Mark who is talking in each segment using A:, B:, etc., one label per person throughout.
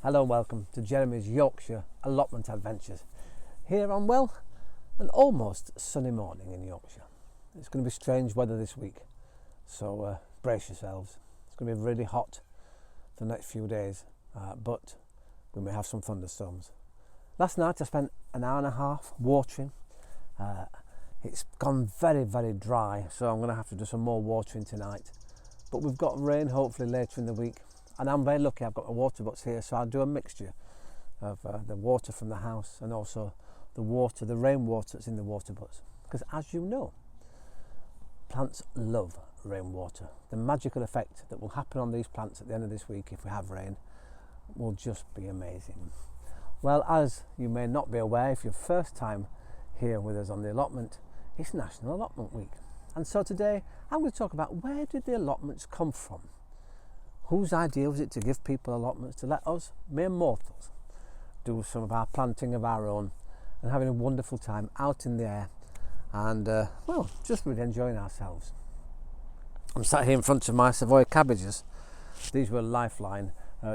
A: Hello and welcome to Jeremy's Yorkshire allotment adventures. Here on, well, an almost sunny morning in Yorkshire. It's going to be strange weather this week, so brace yourselves. It's going to be really hot for the next few days, but we may have some thunderstorms. Last night I spent an hour and a half watering. It's gone very, very dry, so I'm going to have to do some more watering tonight. But we've got rain hopefully later in the week. And I'm very lucky, I've got my water butts here, so I'll do a mixture of the water from the house and also the rainwater that's in the water butts. Because as you know, plants love rainwater. The magical effect that will happen on these plants at the end of this week if we have rain will just be amazing. Well, as you may not be aware, if you're first time here with us on the allotment, it's National Allotment Week. And so today I'm going to talk about where did the allotments come from? Whose idea was it to give people allotments to let us, mere mortals, do some of our planting of our own and having a wonderful time out in the air and, well, just really enjoying ourselves. I'm sat here in front of my Savoy cabbages. These were a lifeline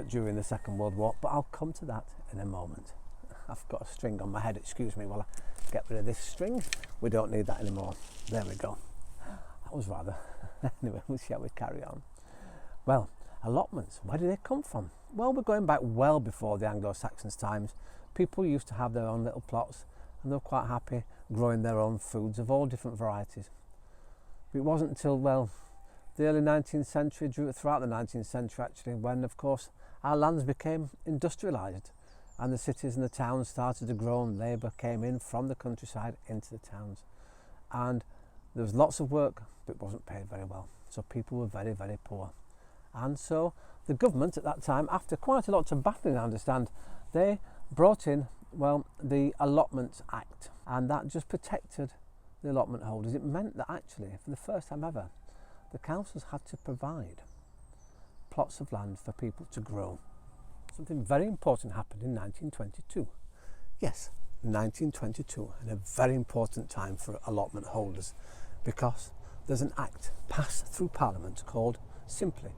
A: during the Second World War, but I'll come to that in a moment. I've got a string on my head, excuse me while I get rid of this string. We don't need that anymore. There we go. That was rather... Anyway, we'll see how we carry on. Well, allotments, where do they come from? Well, we're going back well before the Anglo-Saxons times. People used to have their own little plots and they were quite happy growing their own foods of all different varieties. But it wasn't until, well, the early 19th century, throughout the 19th century actually, when of course our lands became industrialised and the cities and the towns started to grow and labour came in from the countryside into the towns. And there was lots of work, but it wasn't paid very well. So people were very, very poor. And so the government at that time, after quite a lot of battling, I understand, they brought in, well, the Allotment Act, and that just protected the allotment holders. It meant that actually, for the first time ever, the councils had to provide plots of land for people to grow. Something very important happened in 1922. Yes, 1922, and a very important time for allotment holders, because there's an act passed through Parliament called simply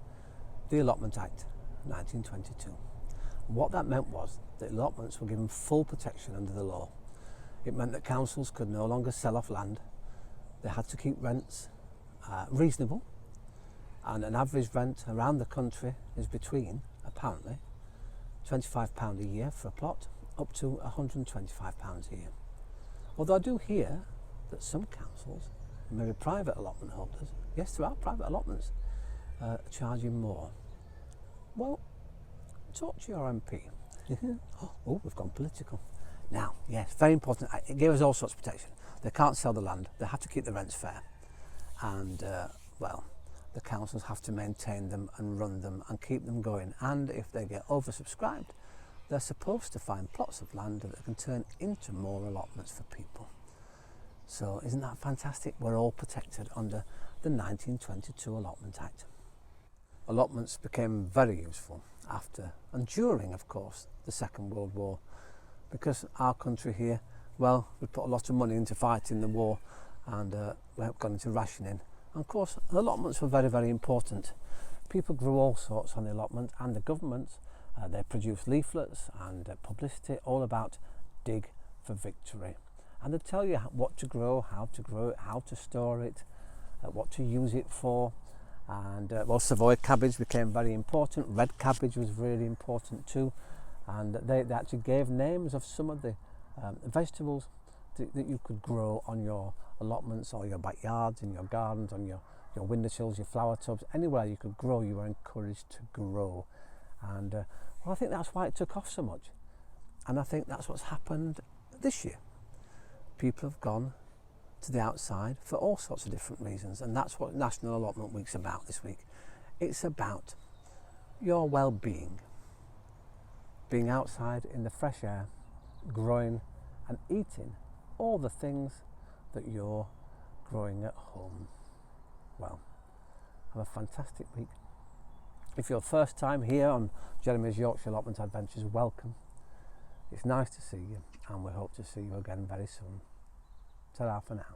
A: the Allotment Act 1922. What that meant was that allotments were given full protection under the law. It meant that councils could no longer sell off land. They had to keep rents reasonable, and an average rent around the country is between, apparently, £25 a year for a plot up to £125 a year. Although I do hear that some councils, maybe private allotment holders, yes, there are private allotments, charging more. Well, talk to your MP. Oh, we've gone political. Now, yes, very important. It gave us all sorts of protection. They can't sell the land. They have to keep the rents fair. And, well, the councils have to maintain them and run them and keep them going. And if they get oversubscribed, they're supposed to find plots of land that can turn into more allotments for people. So isn't that fantastic? We're all protected under the 1922 Allotment Act. Allotments became very useful after and during, of course, the Second World War, because our country here, well, we put a lot of money into fighting the war and we have gone into rationing. And of course, allotments were very, very important. People grew all sorts on the allotment, and the government, they produced leaflets and publicity all about dig for victory. And they tell you what to grow, how to grow it, how to store it, what to use it for. And well, Savoy cabbage became very important. Red cabbage was really important too. And they actually gave names of some of the vegetables that you could grow on your allotments or your backyards, in your gardens, on your windowsills, your flower tubs, anywhere you could grow, you were encouraged to grow. And well, I think that's why it took off so much. And I think that's what's happened this year. People have gone to the outside for all sorts of different reasons, and that's what National Allotment Week's about this week. It's about your well-being, being outside in the fresh air, growing and eating all the things that you're growing at home. Well, have a fantastic week. If you're first time here on Jeremy's Yorkshire Allotment Adventures, welcome. It's nice to see you, and we hope to see you again very soon. Ta-ra for now.